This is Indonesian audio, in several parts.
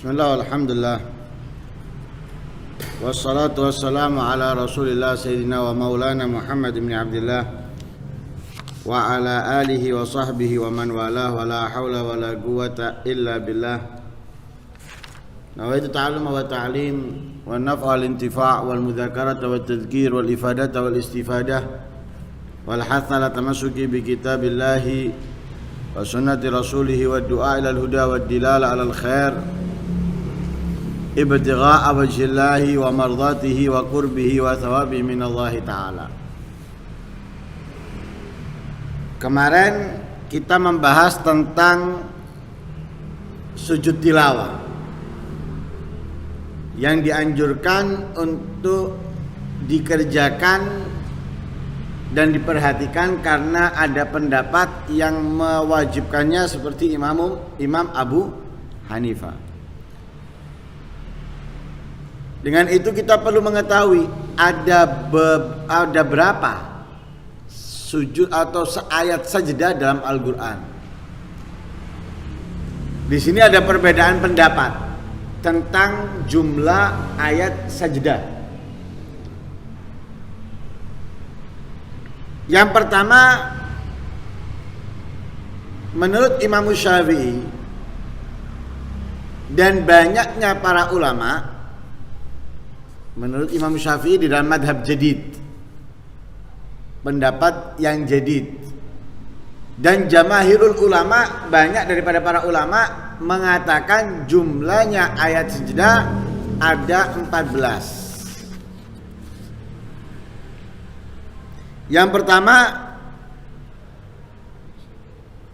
Bismillah, alhamdulillah, wassalatu wassalamu ala rasulillah sayyidina wa maulana Muhammad ibn Abdillah wa ala alihi wa sahbihi wa man walah wa la hawla wa la quwata illa billah. Nawaitu ta'allum wa ta'lim wa naf'a al-intifa' wal mudhakarata wa tadhkir wal ifadata wal istifadah wal hatha ala tamassuki bi kitabillahi wa sunnati rasulihi wa du'a ila al-huda wa dilala ala al-khair ibtigha'a wajhillahi wa mardatihi wa qurbihi wa thawabihi minallahi ta'ala. Kemarin kita membahas tentang sujud tilawah yang dianjurkan untuk dikerjakan dan diperhatikan karena ada pendapat yang mewajibkannya seperti Imam Abu Hanifah. Dengan itu kita perlu mengetahui ada berapa sujud atau ayat sajdah dalam Al-Qur'an. Di sini ada perbedaan pendapat tentang jumlah ayat sajdah. Yang pertama, menurut Imam Syafi'i dan banyaknya para ulama, menurut Imam Syafi'i di dalam madhab jadid, pendapat yang jadid, dan jamahirul ulama, banyak daripada para ulama mengatakan jumlahnya ayat sajdah ada 14. Yang pertama,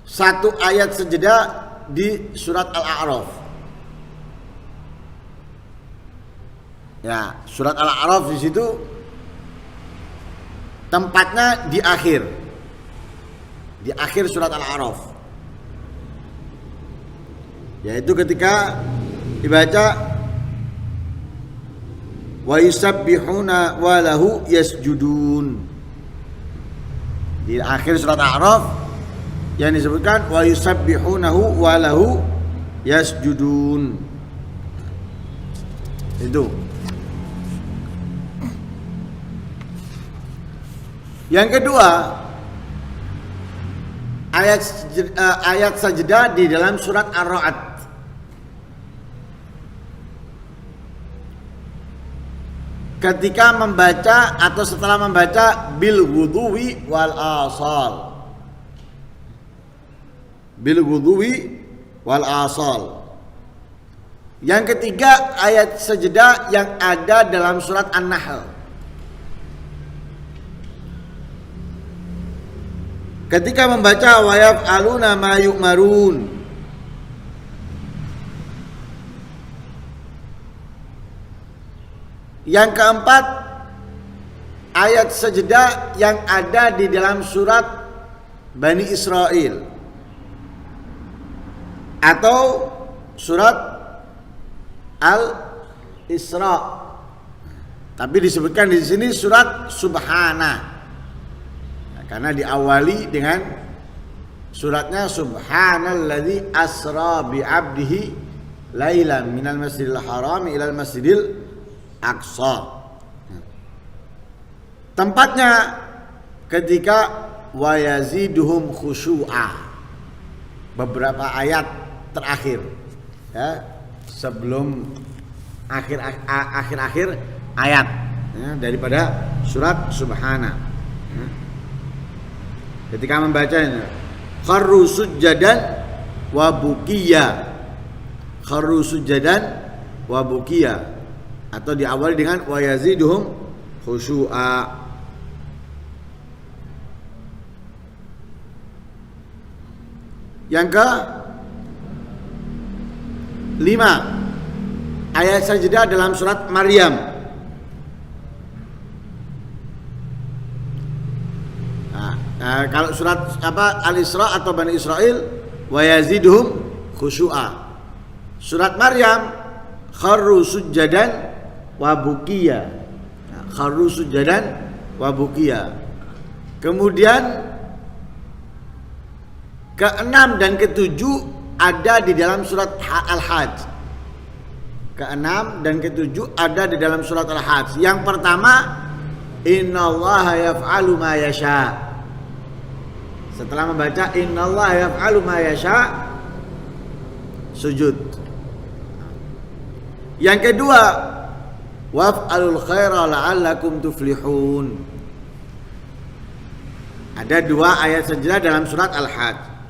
satu ayat sajdah di surat Al-A'raf. Ya, surat Al-A'raf di situ tempatnya di akhir surat Al-A'raf, yaitu ketika dibaca wa yusabbihuna wa lahu yasjudun. Di akhir surat Al-A'raf yang disebutkan wa yusabbihunahu wa lahu yasjudun. Itu. Yang kedua, ayat sajdah di dalam surat Ar-Ra'd. Ketika membaca atau setelah membaca bil wudhu'i wal asal. Bil wudhu'i wal asal. Yang ketiga, ayat sajdah yang ada dalam surat An-Nahl. Ketika membaca wa yaf'aluna ma yu'marun. Yang keempat, ayat sajdah yang ada di dalam surat Bani Israil atau surat Al-Isra. Tapi disebutkan di sini surat Subhana. Karena diawali dengan suratnya subhanalladzi asra bi 'abdihi lailan minal masjidil haram ilal masjidil aqsa. Tempatnya ketika wa yaziduhum khusyu'a. Beberapa ayat terakhir, ya, sebelum akhir ayat, ya, daripada surat Subhana. Ketika membacanya kharru sujjadan wa bukiya, kharru sujjadan wa bukiya, atau diawali dengan wa yaziduhum khusyu'a. Yang ke 5, ayat sajdah dalam surat Maryam. Kalau surat Al-Isra atau Bani Israil wa yaziduhum khusyu'a. Surat Maryam kharru sujjadan wa bukiya. Kharru sujjadan wa bukiya. Kemudian ke-6 dan ke-7 ada di dalam surat Al-Hajj. ke-6 dan ke-7 ada di dalam surat Al-Hajj. Yang pertama, innallaha yaf'alu ma yasha. Setelah membaca innallaha yaf'alu ma yasha, sujud. Yang kedua, waf'alul khaira la'allakum tuflihun. Ada 2 ayat saja dalam surat Al-Hajj.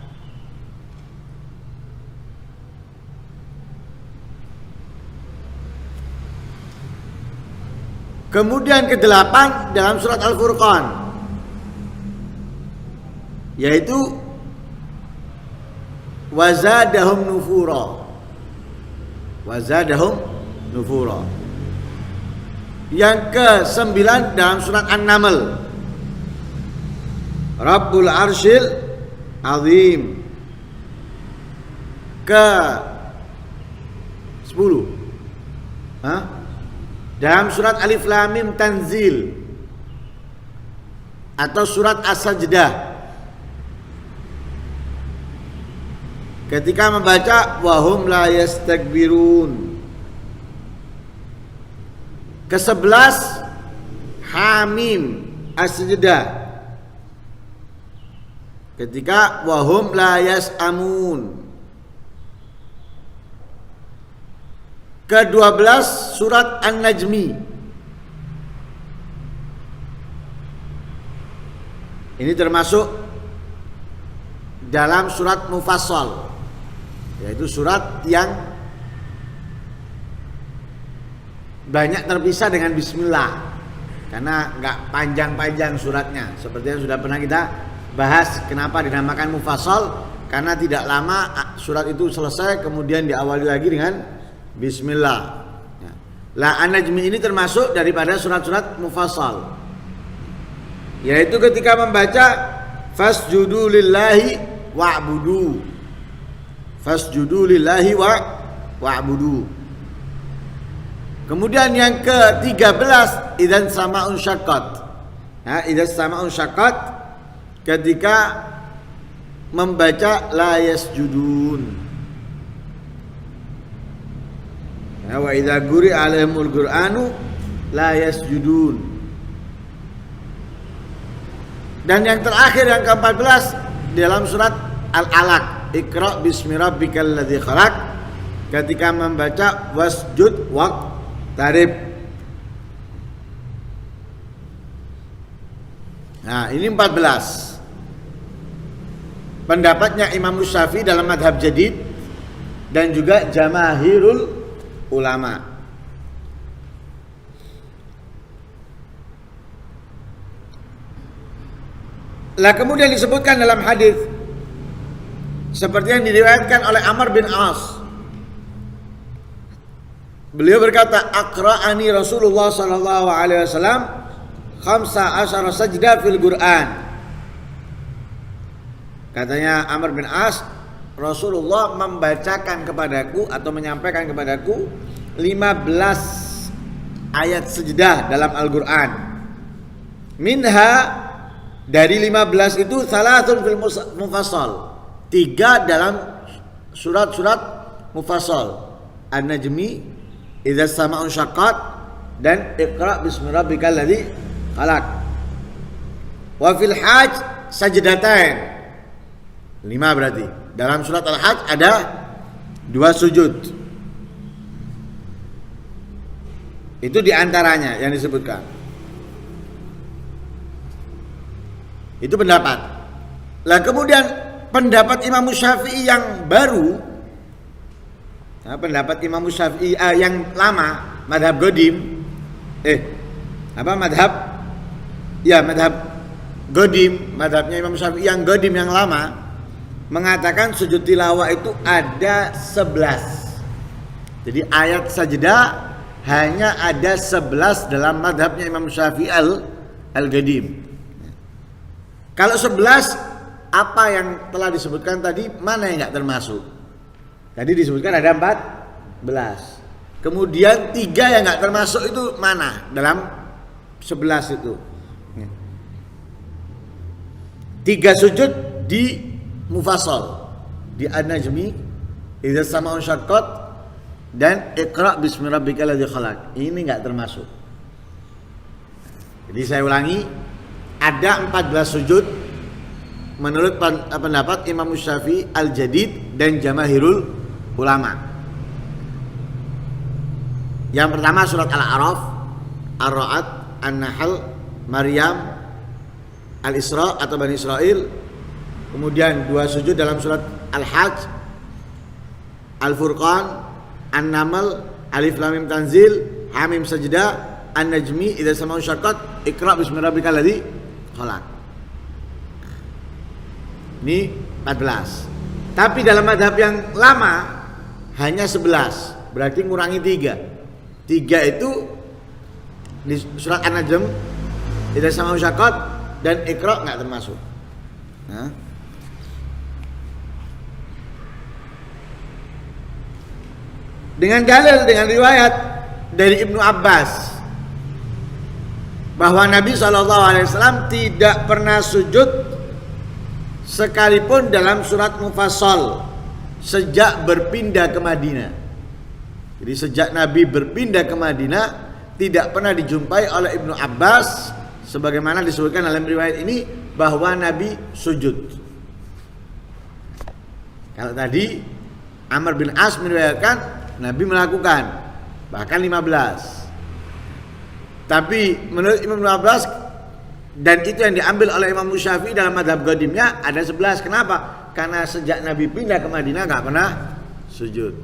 Kemudian ke-8 dalam surat Al-Furqan, yaitu wazadahum nufura. Wazadahum nufura. Yang ke-9 dalam surat An-Naml, Rabbul Arsyil Azim. Ke-10 dalam surat Alif Lam Mim Tanzil atau surat As-Sajdah, ketika membaca wahum la yastakbirun. Ke-11 Hamim As-Sajdah, ketika wahum la yas'amun. Ke-12 surat An-Najmi. Ini termasuk dalam surat Mufassal, yaitu surat yang banyak terpisah dengan bismillah, karena nggak panjang-panjang suratnya. Seperti yang sudah pernah kita bahas, kenapa dinamakan Mufassal, karena tidak lama surat itu selesai kemudian diawali lagi dengan bismillah. Lah An-Najmi ini termasuk daripada surat-surat Mufassal, yaitu ketika membaca fasjudu lillahi wa'budu. Fasjudu lillahi wa'budu. Kemudian yang ke-13 idzan sama'un syaqqat. Idzan sama'un syaqqat, ketika membaca la yasjudun. Wa idza quri'a 'alaihimul Qur'anu la yasjudun. Dan yang terakhir yang ke-14 dalam surat Al-Alaq, Iqra bismi rabbikal ladzi khalaq, ketika membaca wasjud waqtarib. Nah, ini 14. Pendapatnya Imam Syafi'i dalam madhab jadid dan juga jamaahirul ulama. Lah kemudian disebutkan dalam hadis seperti yang diriwayatkan oleh Amr bin As. Beliau berkata, "Aqra'ani Rasulullah sallallahu alaihi wasallam 15 sajdah fil Qur'an." Katanya Amr bin As, Rasulullah membacakan kepadaku atau menyampaikan kepadaku 15 ayat sajdah dalam Al-Qur'an. Minha, dari 15 itu salatun fil mufassal, 3 dalam surat-surat mufassal. An-Najmi, idza sama'un syaqqat, dan Iqra bismi rabbikal ladzi khalaq. Wa fil hajj sajdatain, 5 berarti. Dalam surat Al-Hajj ada 2 sujud. Itu diantaranya yang disebutkan. Itu pendapat. Lah kemudian pendapat Imam Syafi'i yang baru, pendapat Imam Syafi'i yang lama, madhab Qadim, madhab Qadim, madhabnya Imam Syafi'i yang Qadim yang lama, mengatakan sujud tilawah itu ada 11. Jadi ayat sajdah hanya ada 11 dalam madhabnya Imam Syafi'i al-Qadim. Kalau 11, apa yang telah disebutkan tadi, mana yang enggak termasuk? Tadi disebutkan ada 14. Kemudian 3 yang enggak termasuk itu mana dalam 11 itu? 3 sujud di Mufassal, di An-Najmi, idza sama'un syaqqat, dan Iqra bismi rabbikal ladzi khalaq. Ini enggak termasuk. Jadi saya ulangi, ada 14 sujud menurut pendapat Imam Syafi'i, Al-Jadid dan Jamaahirul ulama. Yang pertama surat Al-A'raf, Ar-Ra'd, An-Nahl, Maryam, Al-Isra atau Bani Israil. Kemudian 2 sujud dalam surat Al-Hajj, Al-Furqan, An-Naml, Alif Lam Mim Tanzil, Hamim Sajdah, An-Najmi, Idza Sama'u Syaqqat, Iqra bismi rabbikal ladzi khalaq. Ini 14. Tapi dalam madhab yang lama hanya 11, berarti ngurangi 3. 3 itu di surat An-Najm, Idza Sama'u Syaqqat dan Iqra enggak termasuk. Nah. Dengan dalil, dengan riwayat dari Ibnu Abbas bahwa Nabi SAW tidak pernah sujud sekalipun dalam surat Mufassal sejak berpindah ke Madinah. Jadi sejak Nabi berpindah ke Madinah tidak pernah dijumpai oleh Ibnu Abbas sebagaimana disebutkan dalam riwayat ini bahwa Nabi sujud. Kalau tadi Amr bin As meriwayatkan Nabi melakukan bahkan 15. Tapi menurut Imam Abbas, dan itu yang diambil oleh Imam Syafi'i dalam madhab qadimnya, ada 11. Kenapa? Karena sejak Nabi pindah ke Madinah gak pernah sujud.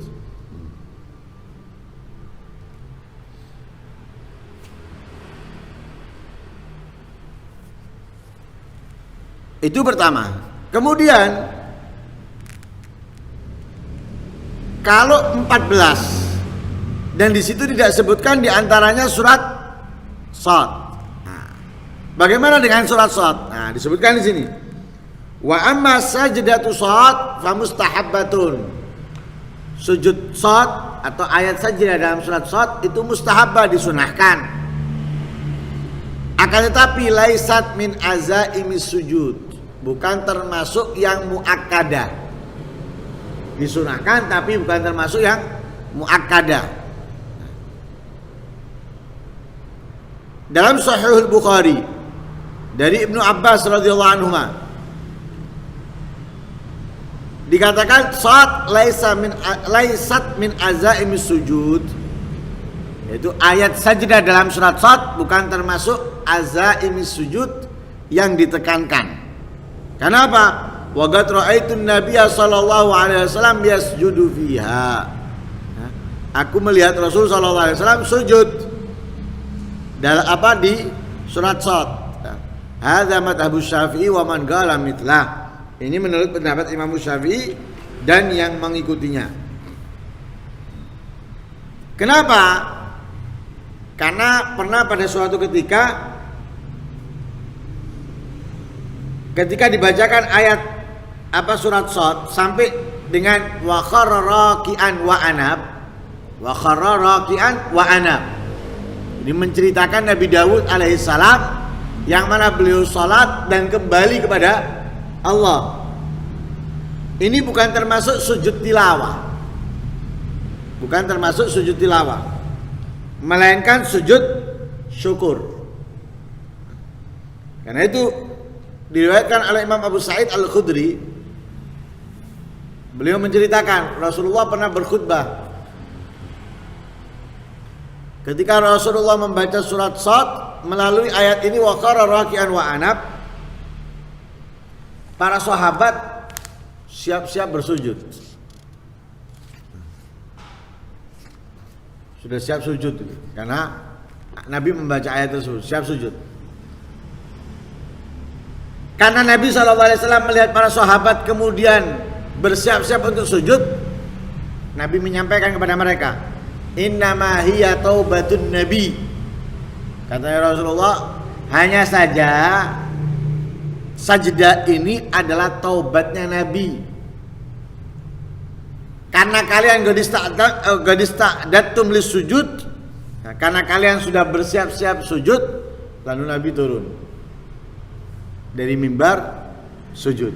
Itu pertama. Kemudian kalau 14 dan di situ tidak sebutkan diantaranya surat Shad. Nah, bagaimana dengan surat Shad? Nah, disebutkan di sini. Wa amma sajdatu Shad fa mustahabbatun. Sujud Shad atau ayat sajdah dalam surat Shad itu mustahabbah, disunahkan. Akan tetapi laisat min azaimis sujud, bukan termasuk yang muakkadah. Disunahkan tapi bukan termasuk yang muakkadah. Dalam Sahihul Bukhari dari Ibnu Abbas radhiyallahu anhu dikatakan salat laisat min azaimis sujud, yaitu ayat sajdah dalam surat Shad bukan termasuk azaimis sujud yang ditekankan. Kenapa? Wa qad ra'aitun nabiyya sallallahu alaihi wasallam yasjudu fiha. Aku melihat Rasul sallallahu alaihi wasallam sujud dalam di surat Shad. Hadza madhhabu Syafi'i wa man qala mithlah. Ini menurut pendapat Imam Syafi'i dan yang mengikutinya. Kenapa? Karena pernah pada suatu ketika dibacakan ayat surat Shad sampai dengan wa kharra raki'an wa anab. Ini menceritakan Nabi Daud alaihissalam yang mana beliau salat dan kembali kepada Allah. Ini bukan termasuk sujud tilawah. Bukan termasuk sujud tilawah, melainkan sujud syukur. Karena itu diriwayatkan oleh Imam Abu Sa'id Al-Khudri, beliau menceritakan Rasulullah pernah berkhutbah. Ketika Rasulullah membaca surat Shad melalui ayat ini wa qara raki'an wa anab, para sahabat siap-siap bersujud. Sudah siap sujud karena Nabi membaca ayat tersebut, siap sujud. Karena Nabi SAW melihat para sahabat kemudian bersiap-siap untuk sujud, Nabi menyampaikan kepada mereka, innama hiya taubatun nabi. Kata Rasulullah, hanya saja sajdah ini adalah taubatnya Nabi. Karena kalian gadista'datum lis sujud, karena kalian sudah bersiap-siap sujud, lalu Nabi turun dari mimbar sujud.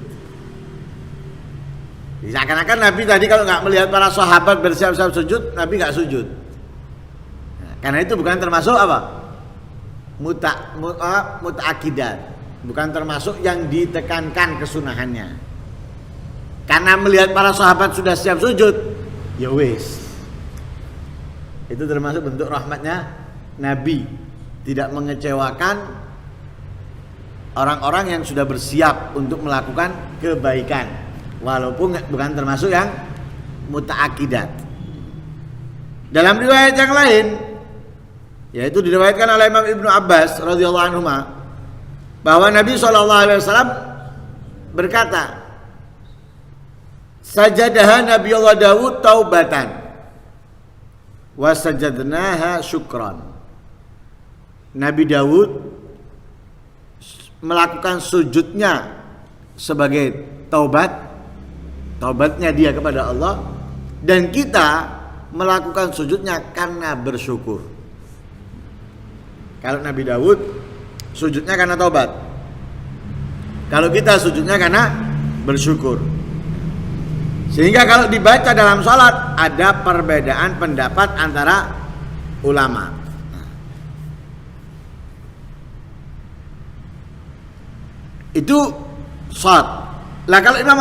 Seakan-akan Nabi tadi kalau nggak melihat para sahabat bersiap-siap sujud, Nabi nggak sujud. Nah, karena itu bukan termasuk apa? Muta'akidat, bukan termasuk yang ditekankan kesunahannya. Karena melihat para sahabat sudah siap sujud, ya wis. Itu termasuk bentuk rahmatnya Nabi, tidak mengecewakan orang-orang yang sudah bersiap untuk melakukan kebaikan, walaupun bukan termasuk yang muta'akidat. Dalam riwayat yang lain, yaitu diriwayatkan oleh Imam Ibnu Abbas radhiyallahu anhu bahwa Nabi SAW berkata, sajadaha Nabiullah Daud taubatan wa sajadnaha syukran. Nabi Daud melakukan sujudnya sebagai taubatnya dia kepada Allah, dan kita melakukan sujudnya karena bersyukur. Kalau Nabi Daud sujudnya karena taubat, kalau kita sujudnya karena bersyukur. Sehingga kalau dibaca dalam sholat ada perbedaan pendapat antara ulama. Itu sholat. Lah kalau Imam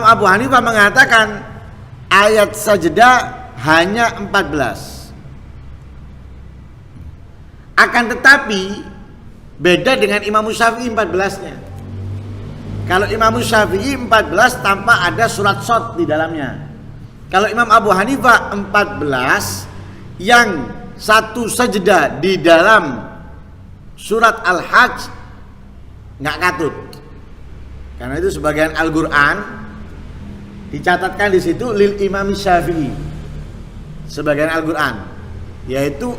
Abu Hanifah mengatakan ayat sajdah hanya 14. Akan tetapi beda dengan Imam Syafi'i 14-nya. Kalau Imam Syafi'i 14 tanpa ada surat shad di dalamnya. Kalau Imam Abu Hanifah 14 yang satu sajdah di dalam surat Al-Hajj nggak katut. Karena itu sebagian Al-Quran dicatatkan di situ lil Imam Syafi'i. Sebagian Al-Quran yaitu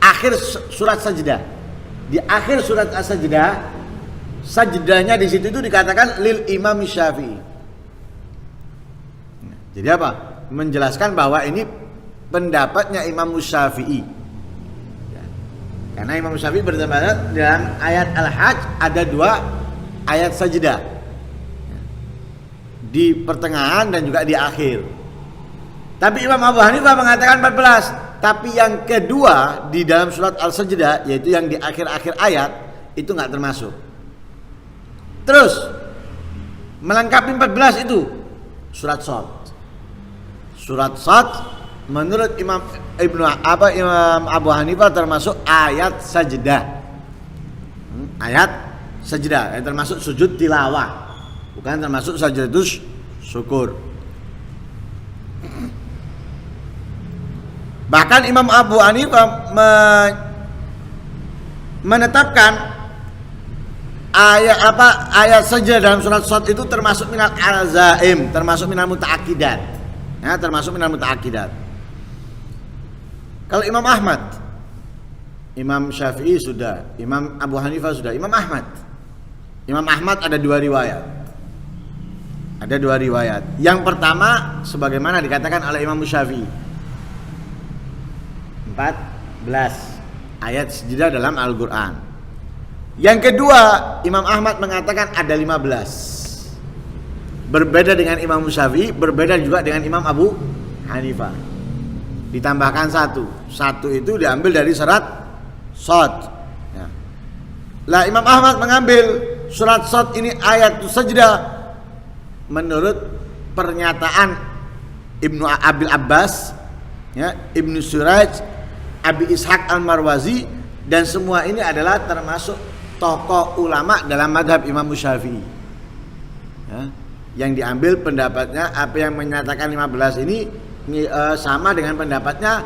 akhir surat sajdah. Di akhir surat As-Sajdah, sajdahnya di situ itu dikatakan lil Imam Syafi'i. Jadi apa? Menjelaskan bahwa ini pendapatnya Imam Syafi'i. Karena Imam Syafi'i berpendapat dalam ayat Al-Hajj ada 2 ayat sajdah. Di pertengahan dan juga di akhir. Tapi Imam Abu Hanifah mengatakan 14. Tapi yang kedua di dalam surat Al-Sajdah, yaitu yang di akhir-akhir ayat, itu nggak termasuk. Terus melengkapi 14 itu surat Shad. Surat Shad menurut Imam Abu Hanifah termasuk ayat sajdah. Ayat sajdah yang termasuk sujud tilawah, bukan termasuk sajdatus syukur. Bahkan Imam Abu Hanifah menetapkan ayat saja dalam surat Shad itu termasuk minal azaim, termasuk minal muta'akidat. Ya, termasuk minal muta'akidat. Kalau Imam Ahmad, Imam Syafi'i sudah, Imam Abu Hanifah sudah, Imam Ahmad ada 2 riwayat. Ada 2 riwayat. Yang pertama sebagaimana dikatakan oleh Imam Syafi'i, 14 ayat sajdah dalam Al-Quran. Yang kedua Imam Ahmad mengatakan ada 15. Berbeda dengan Imam Syafi'i, berbeda juga dengan Imam Abu Hanifah. Ditambahkan 1 itu diambil dari surat Shad ya. Lah Imam Ahmad mengambil surat Shad ini ayat sajdah menurut pernyataan Ibnu Abil Abbas ya, Ibnu Suraj, Abi Ishaq Al-Marwazi, dan semua ini adalah termasuk tokoh ulama dalam madhab Imam Syafi'i ya, yang diambil pendapatnya apa yang menyatakan 15 ini sama dengan pendapatnya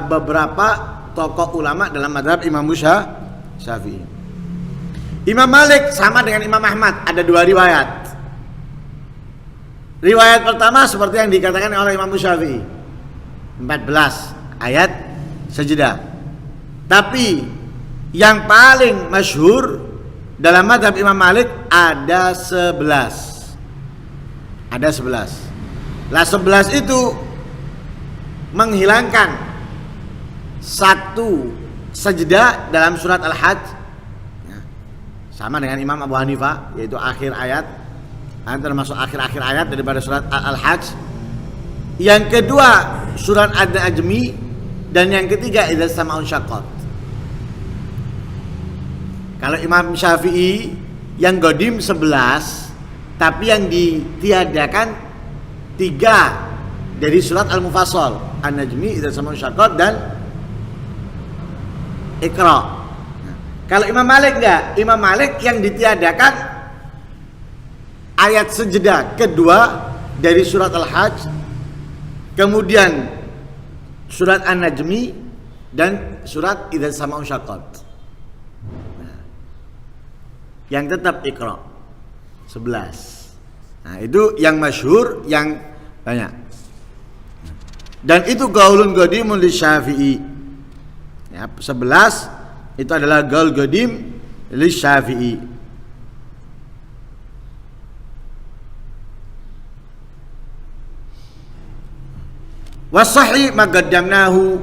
beberapa tokoh ulama dalam madhab Imam Syafi'i. Imam Malik sama dengan Imam Ahmad, ada 2 riwayat. Riwayat pertama seperti yang dikatakan oleh Imam Syafi'i, 14 ayat sajdah. Tapi yang paling masyhur dalam madhab Imam Malik ada 11. Ada 11. Lah 11 itu menghilangkan 1 sajdah dalam surat Al-Hajj ya, sama dengan Imam Abu Hanifah, yaitu akhir ayat. termasuk akhir-akhir ayat daripada surat Al-Hajj. Yang kedua surat An-Najmi, dan yang ketiga idza sama'un syaqqat. Kalau Imam Syafi'i yang Qadim 11, tapi yang ditiadakan 3 dari surat Al-Mufassal, An-Najmi, idza sama'un syaqqat dan Iqra. Kalau Imam Malik enggak, Imam Malik yang ditiadakan ayat sejeda kedua dari surat Al-Hajj, kemudian surat An-Najmi dan surat idza sama'un syaqqat. Yang tetap Iqra 11. Nah, itu yang masyhur, yang banyak. Dan itu qaulun qadimun li Syafi'i. Ya, 11 itu adalah qaul qadim li Syafi'i. Wasahih maqaddamnahu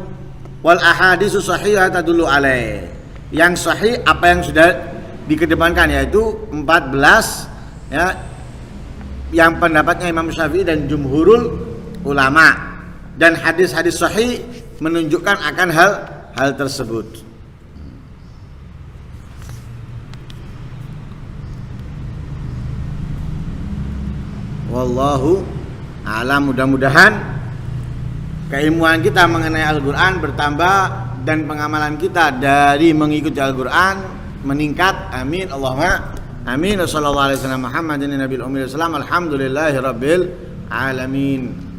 wal ahaditsu sahihah tadullu alaih. Yang sahih apa yang sudah dikedepankan, yaitu 14 ya, yang pendapatnya Imam Syafi'i dan jumhurul ulama, dan hadis-hadis sahih menunjukkan akan hal tersebut. Wallahu a'lam. Mudah-mudahan keilmuan kita mengenai Al-Quran bertambah dan pengamalan kita dari mengikuti Al-Quran meningkat. Amin Allahumma amin. Wassallallahu alaihi wasallam Muhammadin nabiyil ummi. Alhamdulillahi rabbil alamin.